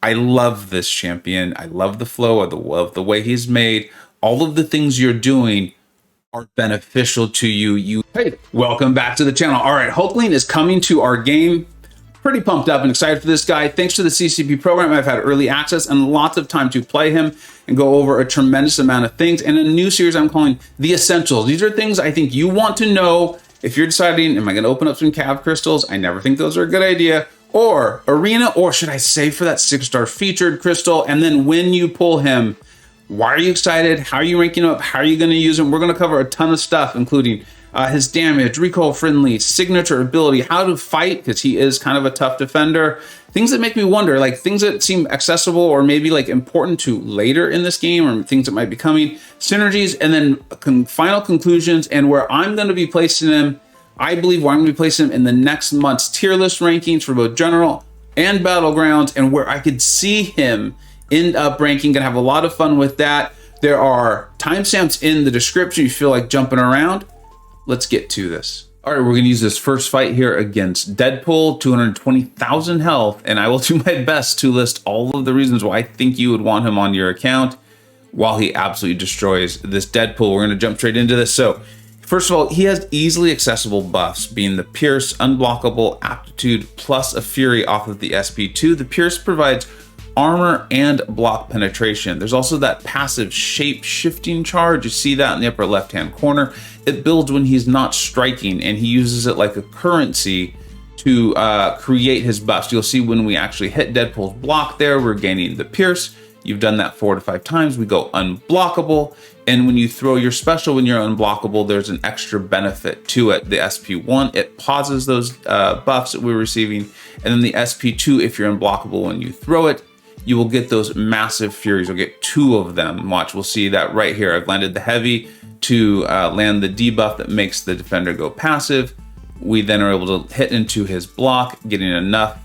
I love this champion. I love the flow of the way he's made. All of the things you're doing are beneficial to you. Hey, welcome back to the channel. All right, Hulkling is coming to our game. Pretty pumped up and excited for this guy. Thanks to the CCP program, I've had early access and lots of time to play him and go over a tremendous amount of things. And a new series I'm calling The Essentials. These are things I think you want to know if you're deciding, am I going to open up some cav crystals? I never think those are a good idea. Or arena, or should I save for that 6-star featured crystal? And then when you pull him, why are you excited? How are you ranking him up? How are you going to use him? We're going to cover a ton of stuff, including his damage, recoil friendly, signature ability, how to fight, because he is kind of a tough defender. Things that make me wonder, like things that seem accessible or maybe like important to later in this game, or things that might be coming, synergies, and then final conclusions, and where I'm going to be placing him. I believe where I'm going to be placing him in the next month's tier list rankings for both general and battlegrounds, and where I could see him end up ranking. Gonna have a lot of fun with that. There are timestamps in the description if you feel like jumping around. Let's get to this. All right, we're gonna use this first fight here against Deadpool, 220,000 health, and I will do my best to list all of the reasons why I think you would want him on your account while he absolutely destroys this Deadpool. We're gonna jump straight into this. So, first of all, he has easily accessible buffs, being the Pierce, Unblockable, Aptitude, plus a Fury off of the SP2. The Pierce provides armor and block penetration. There's also that passive shape-shifting charge. You see that in the upper left-hand corner. It builds when he's not striking, and he uses it like a currency to create his buffs. You'll see when we actually hit Deadpool's block there, we're gaining the Pierce. You've done that 4 to 5 times. We go unblockable. And when you throw your special, when you're unblockable, there's an extra benefit to it. The SP1, it pauses those buffs that we're receiving. And then the SP2, if you're unblockable when you throw it, you will get those massive furies. You'll get 2 of them. Watch, we'll see that right here. I've landed the heavy to land the debuff that makes the defender go passive. We then are able to hit into his block, getting enough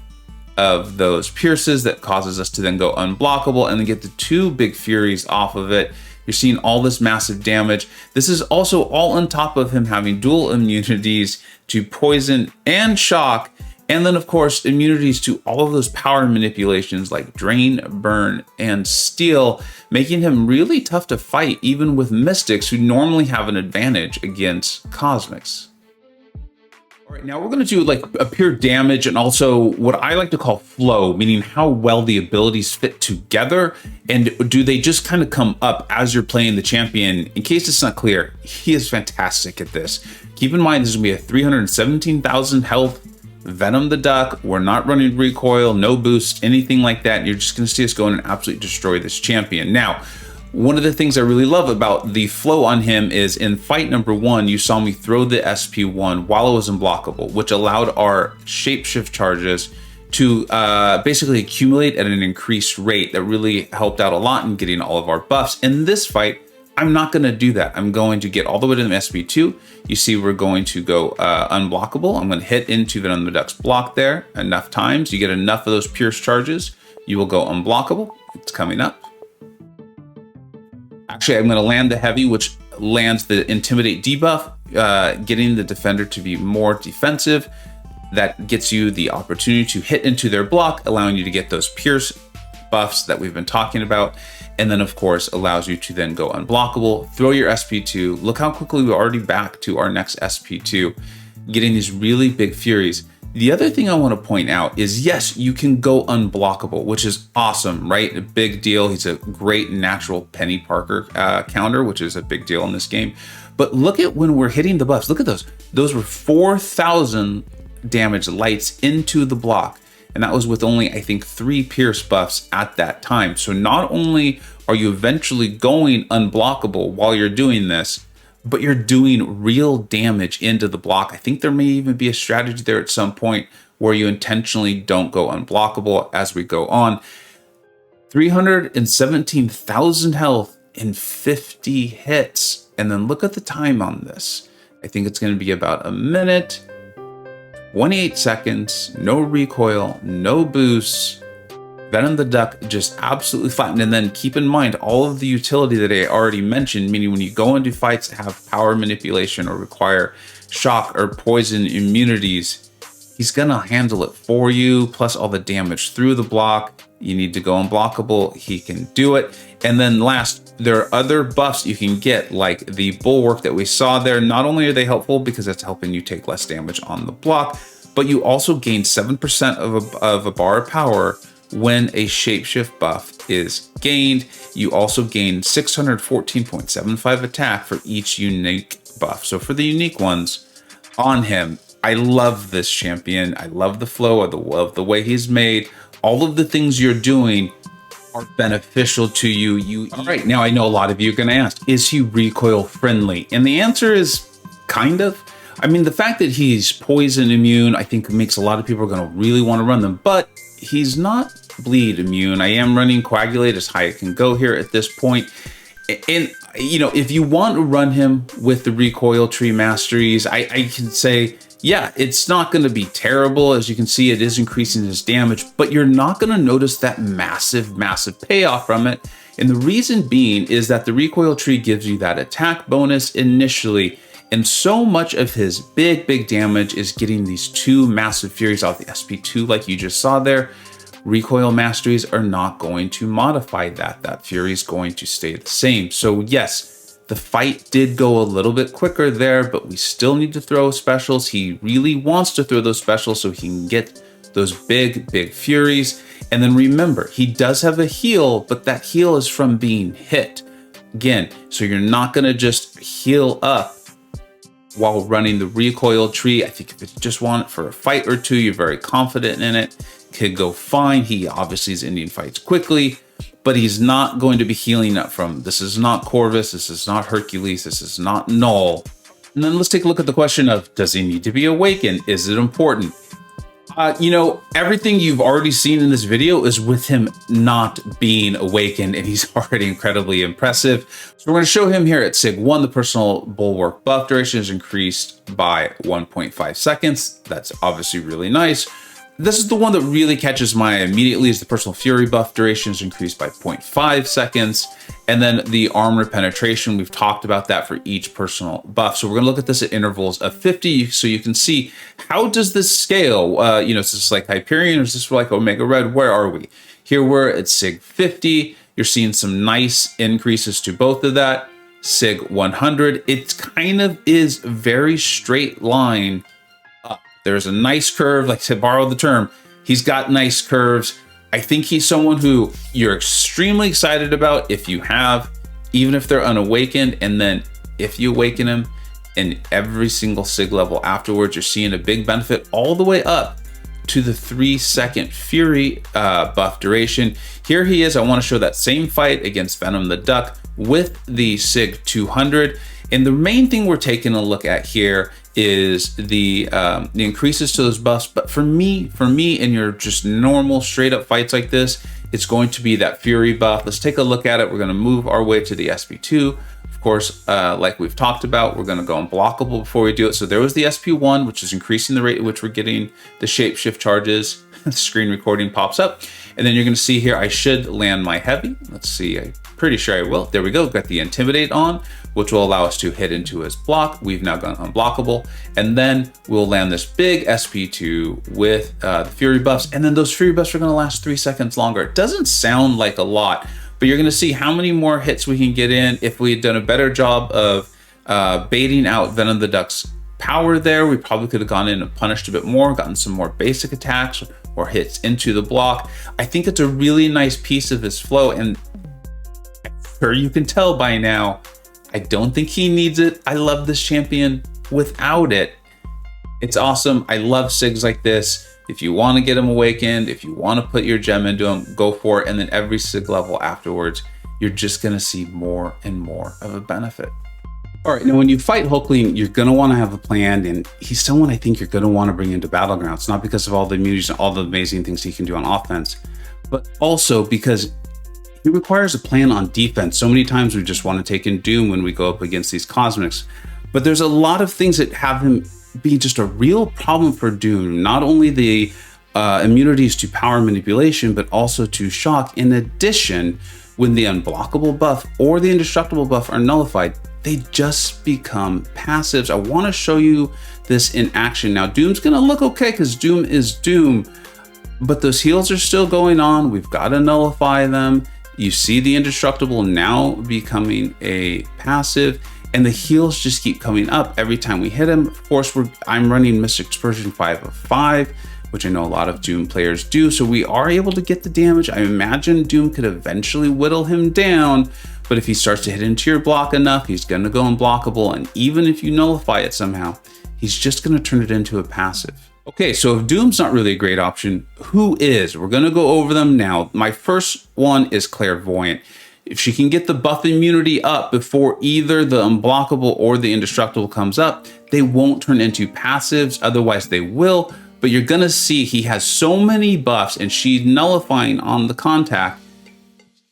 of those pierces that causes us to then go unblockable and then get the 2 big furies off of it. You're seeing all this massive damage. This is also all on top of him having dual immunities to poison and shock. And then, of course, immunities to all of those power manipulations like Drain, Burn, and Steal, making him really tough to fight, even with Mystics, who normally have an advantage against Cosmics. All right, now we're going to do like a pure damage and also what I like to call flow, meaning how well the abilities fit together, and do they just kind of come up as you're playing the champion. In case it's not clear, he is fantastic at this. Keep in mind, this is going to be a 317,000 health Venom the Duck. We're not running recoil, no boost, anything like that. You're just going to see us go in and absolutely destroy this champion. Now, one of the things I really love about the flow on him is in fight number 1, you saw me throw the SP1 while it was unblockable, which allowed our shapeshift charges to basically accumulate at an increased rate that really helped out a lot in getting all of our buffs. In this fight, I'm not going to do that. I'm going to get all the way to the SP2. You see we're going to go unblockable. I'm going to hit into Venom the Duck's block there enough times. You get enough of those Pierce charges, you will go unblockable. It's coming up. Actually, I'm going to land the heavy, which lands the Intimidate debuff, getting the defender to be more defensive. That gets you the opportunity to hit into their block, allowing you to get those Pierce buffs that we've been talking about. And then, of course, allows you to then go unblockable, throw your SP2. Look how quickly we're already back to our next SP2, getting these really big furies. The other thing I want to point out is, yes, you can go unblockable, which is awesome, right? A big deal. He's a great natural Penny Parker counter, which is a big deal in this game. But look at when we're hitting the buffs. Look at those. Those were 4,000 damage lights into the block. And that was with only, I think, 3 Pierce buffs at that time. So not only are you eventually going unblockable while you're doing this, but you're doing real damage into the block. I think there may even be a strategy there at some point where you intentionally don't go unblockable as we go on. 317,000 health in 50 hits. And then look at the time on this. I think it's going to be about a minute. 28 seconds, no recoil, no boosts. Venom the Duck just absolutely flattened. And then keep in mind all of the utility that I already mentioned, meaning when you go into fights that have power manipulation or require shock or poison immunities, he's gonna handle it for you, plus all the damage through the block. you need to go unblockable, he can do it. And then last, there are other buffs you can get, like the bulwark that we saw there. Not only are they helpful because it's helping you take less damage on the block, but you also gain 7% of a bar of power when a shapeshift buff is gained. You also gain 614.75 attack for each unique buff. So for the unique ones on him, I love this champion. I love the flow of the way he's made. All of the things you're doing are beneficial to you. All right, now I know a lot of you are going to ask, is he recoil friendly? And the answer is kind of. I mean, the fact that he's poison immune, I think makes a lot of people going to really want to run them, but he's not bleed immune. I am running coagulate as high as it can go here at this point. And, you know, if you want to run him with the recoil tree masteries, I can say, yeah, it's not going to be terrible. As you can see, it is increasing his damage, but you're not going to notice that massive payoff from it. And the reason being is that the recoil tree gives you that attack bonus initially. And so much of his big damage is getting these two massive furies off the SP2 like you just saw there. Recoil masteries are not going to modify that. That fury is going to stay the same. So yes, the fight did go a little bit quicker there, but we still need to throw specials. He really wants to throw those specials so he can get those big furies. And then remember, he does have a heal, but that heal is from being hit. Again, so you're not going to just heal up while running the recoil tree. I think if you just want it for a fight or two, you're very confident in it, could go fine. He obviously is ending fights quickly, but he's not going to be healing up from, this is not Corvus, this is not Hercules, this is not Null. And then let's take a look at the question of, does he need to be awakened? Is it important? You know, everything you've already seen in this video is with him not being awakened, and he's already incredibly impressive. So we're going to show him here at Sig 1, the personal bulwark buff duration is increased by 1.5 seconds. That's obviously really nice. This is the one that really catches my eye immediately, is the personal fury buff duration is increased by 0.5 seconds. And then the armor penetration, we've talked about that for each personal buff. So we're gonna look at this at intervals of 50, so you can see, how does this scale? You know, is this like Hyperion or is this like Omega Red? Where are we? Here we're at Sig 50. You're seeing some nice increases to both of that. Sig 100, it kind of is very straight line. There's a nice curve, like to borrow the term, he's got nice curves. I think he's someone who you're extremely excited about if you have, even if they're unawakened. And then if you awaken him in every single Sig level afterwards, you're seeing a big benefit all the way up to the 3-second Fury buff duration. Here he is. I want to show that same fight against Venom the Duck with the Sig 200. And the main thing we're taking a look at here is the increases to those buffs. But for me, in your just normal straight up fights like this, it's going to be that Fury buff. Let's take a look at it. We're going to move our way to the SP2. Of course, like we've talked about, we're going to go unblockable before we do it. So there was the SP1, which is increasing the rate at which we're getting the shapeshift charges. The screen recording pops up. And then you're going to see here, I should land my heavy. Let's see, I'm pretty sure I will. There we go. Got the Intimidate on, which will allow us to hit into his block. We've now gone unblockable. And then we'll land this big SP2 with the Fury buffs. And then those Fury buffs are going to last 3 seconds longer. It doesn't sound like a lot, but you're going to see how many more hits we can get in. If we had done a better job of baiting out Venom the Duck's power there, we probably could have gone in and punished a bit more, gotten some more basic attacks or hits into the block. I think it's a really nice piece of his flow, and I'm sure you can tell by now, I don't think he needs it. I love this champion without it. It's awesome. I love SIGs like this. If you want to get him awakened, if you want to put your gem into him, go for it. And then every SIG level afterwards, you're just going to see more and more of a benefit. All right, now when you fight Hulkling, you're going to want to have a plan, and he's someone I think you're going to want to bring into Battlegrounds, not because of all the immunities and all the amazing things he can do on offense, but also because he requires a plan on defense. So many times we just want to take in Doom when we go up against these Cosmics, but there's a lot of things that have him be just a real problem for Doom, not only the immunities to power manipulation, but also to shock. In addition, when the unblockable buff or the indestructible buff are nullified, they just become passives. I want to show you this in action. Now, Doom's going to look okay because Doom is Doom, but those heals are still going on. We've got to nullify them. You see the indestructible now becoming a passive, and the heals just keep coming up every time we hit him. Of course, I'm running Mystic Dispersion 5 of 5, which I know a lot of Doom players do, so we are able to get the damage. I imagine Doom could eventually whittle him down, but if he starts to hit into your block enough, he's going to go unblockable, and even if you nullify it somehow, he's just going to turn it into a passive. Okay, so if Doom's not really a great option, who is? We're going to go over them now. My first one is Clairvoyant. If she can get the buff immunity up before either the unblockable or the indestructible comes up, they won't turn into passives, otherwise they will. But you're gonna see he has so many buffs and she's nullifying on the contact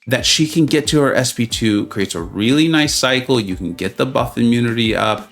that she can get to her SP2, creates a really nice cycle. You can get the buff immunity up.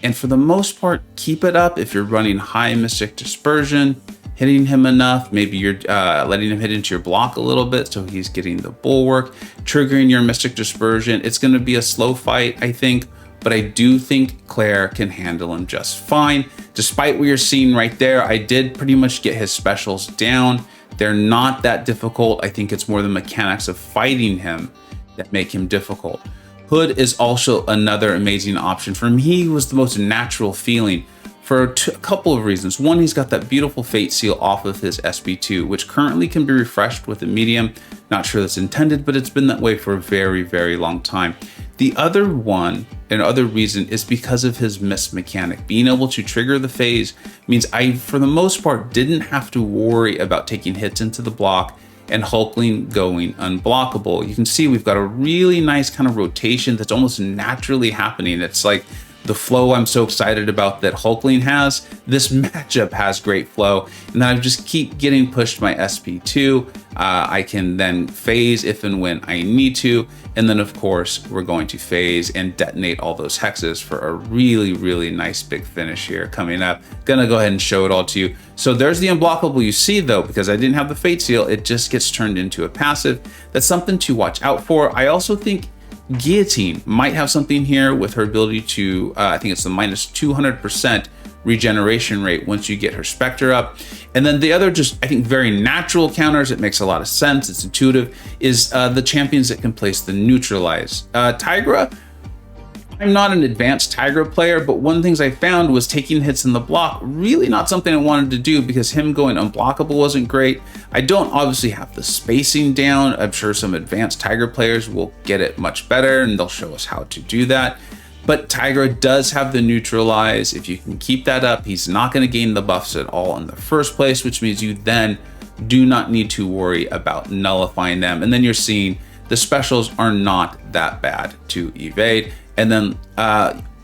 And for the most part, keep it up if you're running high Mystic Dispersion, hitting him enough. Maybe you're letting him hit into your block a little bit so he's getting the bulwark, triggering your Mystic Dispersion. It's gonna be a slow fight, I think, but I do think Claire can handle him just fine. Despite what you're seeing right there, I did pretty much get his specials down. They're not that difficult. I think it's more the mechanics of fighting him that make him difficult. Hood is also another amazing option. For me, he was the most natural feeling for a couple of reasons. One, he's got that beautiful Fate Seal off of his SP2, which currently can be refreshed with a medium. Not sure that's intended, but it's been that way for a very, very long time. The other one, and other reason, is because of his miss mechanic. Being able to trigger the phase means I, for the most part, didn't have to worry about taking hits into the block and Hulkling going unblockable. You can see we've got a really nice kind of rotation that's almost naturally happening. It's like the flow I'm so excited about that Hulkling has. This matchup has great flow, and then I just keep getting pushed my SP2. I can then phase if and when I need to, and then of course we're going to phase and detonate all those hexes for a really, really nice big finish here coming up. Gonna go ahead and show it all to you. So there's the unblockable. You see though, because I didn't have the Fate Seal, it just gets turned into a passive. That's something to watch out for. I also think Guillotine might have something here with her ability to, I think it's the minus 200% regeneration rate once you get her Spectre up. And then the other just, I think, very natural counters, it makes a lot of sense, it's intuitive, is the champions that can place the neutralize. Tigra, I'm not an advanced Tigra player, but one of the things I found was taking hits in the block, really not something I wanted to do because him going unblockable wasn't great. I don't obviously have the spacing down. I'm sure some advanced Tigra players will get it much better and they'll show us how to do that. But Tigra does have the neutralize. If you can keep that up, he's not going to gain the buffs at all in the first place, which means you then do not need to worry about nullifying them. And then you're seeing the specials are not that bad to evade. And then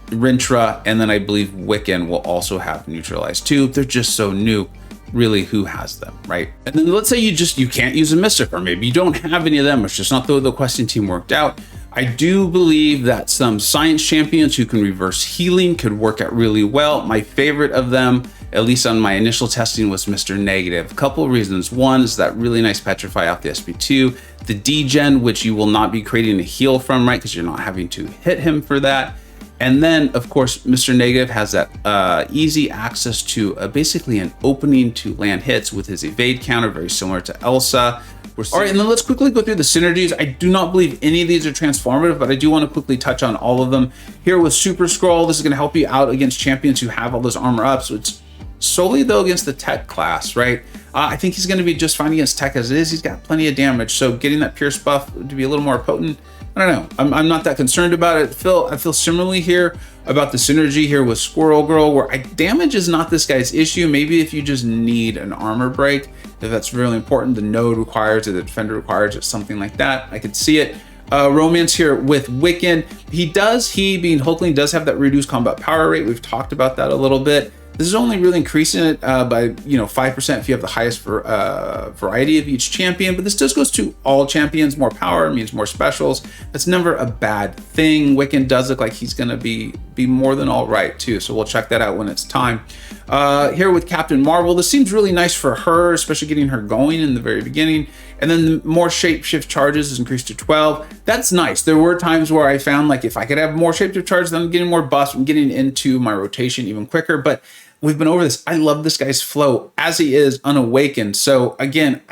Rintra, and then I believe Wiccan will also have neutralize too. They're just so new. Really, who has them, right? And then let's say you can't use a Mystic, or maybe you don't have any of them. It's just not the question team worked out. I do believe that some science champions who can reverse healing could work out really well. My favorite of them, at least on my initial testing, was Mr. Negative. A couple of reasons. One is that really nice Petrify off the SP2. The D-Gen, which you will not be creating a heal from, right? Because you're not having to hit him for that. And then, of course, Mr. Negative has that easy access to basically an opening to land hits with his evade counter, very similar to Elsa. All right, and then let's quickly go through the synergies. I do not believe any of these are transformative, but I do want to quickly touch on all of them. Here with Super Scroll, this is going to help you out against champions who have all this armor up. So it's solely though against the tech class, right? I think he's going to be just fine against tech as it is. He's got plenty of damage. So getting that Pierce buff to be a little more potent, I don't know. I'm not that concerned about it. I feel similarly here about the synergy here with Squirrel Girl, where damage is not this guy's issue. Maybe if you just need an armor break, if that's really important, the node requires it, the defender requires it, something like that. I could see it. Romance here with Wiccan. He being Hulkling does have that reduced combat power rate. We've talked about that a little bit. This is only really increasing it by 5% if you have the highest variety of each champion, but this just goes to all champions. More power means more specials. That's never a bad thing. Wiccan does look like he's gonna be more than all right too, so we'll check that out when it's time. Here with Captain Marvel, this seems really nice for her, especially getting her going in the very beginning. And then the more shapeshift charges is increased to 12. That's nice. There were times where I found like if I could have more shapeshift charges, then I'm getting more buffs, I'm getting into my rotation even quicker. But we've been over this. I love this guy's flow as he is unawakened. So again,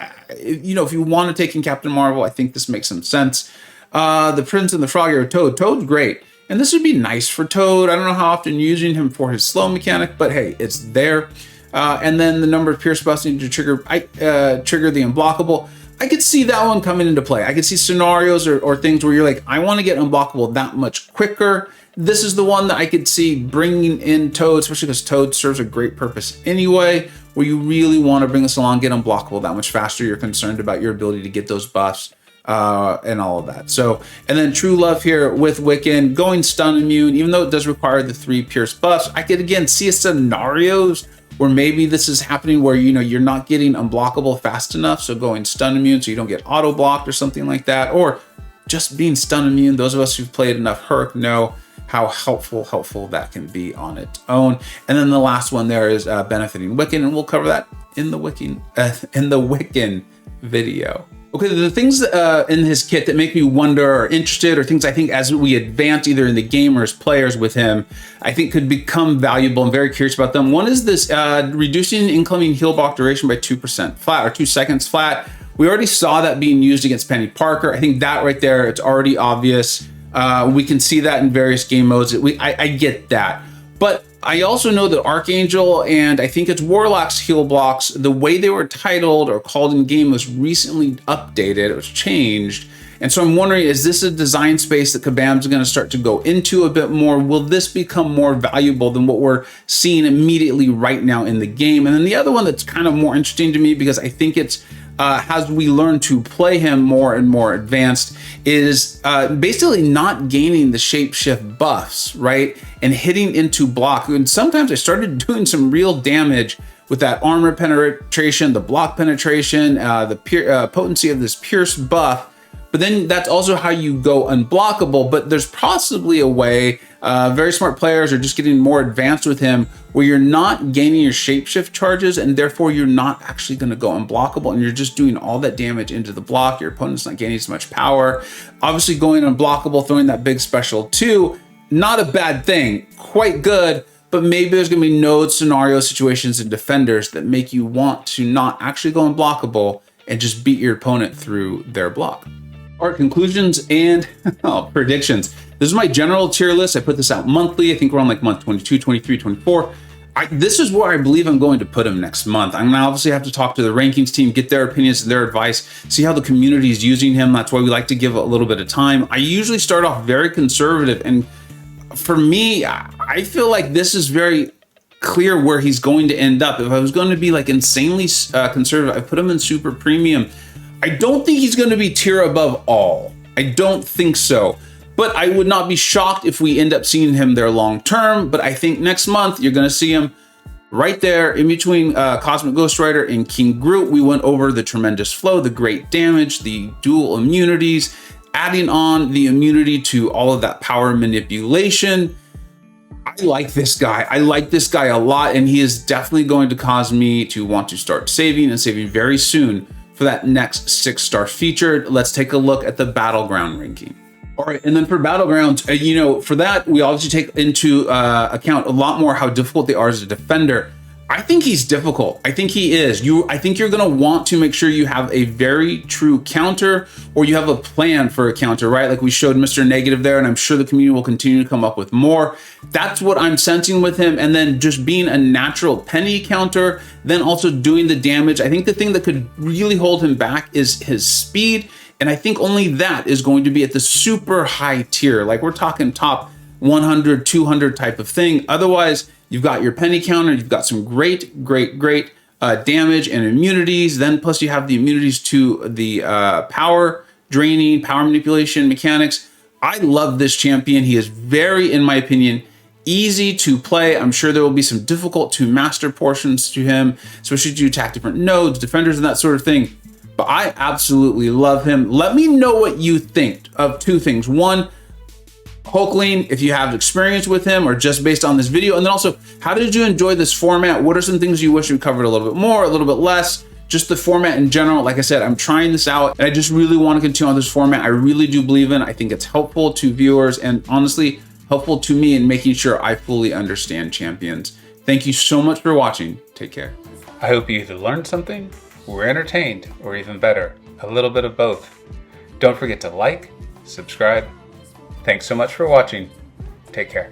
you know, if you want to take in Captain Marvel, I think this makes some sense. The Prince and the Frog or Toad. Toad's great. And this would be nice for Toad. I don't know how often you're using him for his slow mechanic, but hey, it's there. And then the number of Pierce buffs need to trigger the unblockable. I could see that one coming into play. I could see scenarios or things where you're like, I want to get unblockable that much quicker. This is the one that I could see bringing in Toad, especially because Toad serves a great purpose anyway, where you really want to bring this along, get unblockable that much faster. You're concerned about your ability to get those buffs. And all of that. So, and then True Love here with Wiccan going stun immune, even though it does require the 3 Pierce buffs. I could again see scenarios where maybe this is happening where, you know, you're not getting unblockable fast enough. So going stun immune so you don't get auto blocked or something like that, or just being stun immune. Those of us who've played enough Herc know how helpful that can be on its own. And then the last one there is benefiting Wiccan, and we'll cover that in the Wiccan video. Okay, the things in his kit that make me wonder or interested, or things I think as we advance either in the game or as players with him, I think could become valuable. I'm very curious about them. One is this reducing incoming heal block duration by 2% flat, or 2 seconds flat. We already saw that being used against Penny Parker. I think that right there, it's already obvious. We can see that in various game modes. I get that. But I also know that Archangel and I think it's Warlock's heal blocks, the way they were titled or called in game was recently updated. It was changed. And so I'm wondering, is this a design space that Kabam's going to start to go into a bit more? Will this become more valuable than what we're seeing immediately right now in the game? And then the other one that's kind of more interesting to me, because I think it's as we learn to play him more and more advanced, is basically not gaining the shapeshift buffs, right? And hitting into block. And sometimes I started doing some real damage with that armor penetration, the block penetration, the potency of this pierce buff. But then that's also how you go unblockable. But there's possibly a way, very smart players are just getting more advanced with him, where you're not gaining your shapeshift charges, and therefore you're not actually going to go unblockable, and you're just doing all that damage into the block. Your opponent's not gaining as much power. Obviously going unblockable, throwing that big special too, not a bad thing, quite good. But maybe there's going to be node scenario situations and defenders that make you want to not actually go unblockable and just beat your opponent through their block. All right, conclusions and predictions. This is my general tier list. I put this out monthly. I think we're on like month 22, 23, 24. This is where I believe I'm going to put him next month. I'm gonna obviously have to talk to the rankings team, get their opinions and their advice, see how the community is using him. That's why we like to give a little bit of time. I usually start off very conservative. And for me, I feel like this is very clear where he's going to end up. If I was going to be like insanely conservative, I put him in super premium. I don't think he's going to be tier above all. I don't think so. But I would not be shocked if we end up seeing him there long term. But I think next month you're going to see him right there in between Cosmic Ghost Rider and King Groot. We went over the tremendous flow, the great damage, the dual immunities, adding on the immunity to all of that power manipulation. I like this guy. I like this guy a lot, and he is definitely going to cause me to want to start saving and saving very soon for that next 6-star feature. Let's take a look at the Battleground ranking. All right, and then for Battlegrounds, you know, for that, we obviously take into account a lot more how difficult they are as a defender. I think he's difficult. I think he is. I think you're going to want to make sure you have a very true counter, or you have a plan for a counter, right? Like we showed Mr. Negative there, and I'm sure the community will continue to come up with more. That's what I'm sensing with him. And then just being a natural penny counter, then also doing the damage. I think the thing that could really hold him back is his speed. And I think only that is going to be at the super high tier. Like we're talking top 100, 200 type of thing. Otherwise, you've got your penny counter, you've got some great damage and immunities. Then plus you have the immunities to the power draining, power manipulation mechanics. I love this champion. He is very, in my opinion, easy to play. I'm sure there will be some difficult to master portions to him, especially to attack different nodes, defenders, and that sort of thing. But I absolutely love him. Let me know what you think of two things. One, Hulkling, if you have experience with him or just based on this video. And then also, how did you enjoy this format? What are some things you wish we covered a little bit more, a little bit less? Just the format in general. Like I said, I'm trying this out and I just really want to continue on this format. I really do believe in it. I think it's helpful to viewers and honestly helpful to me in making sure I fully understand champions Thank you so much for watching. Take care. I hope you either learned something, were entertained, or even better, a little bit of both. Don't forget to like, subscribe. Thanks so much for watching. Take care.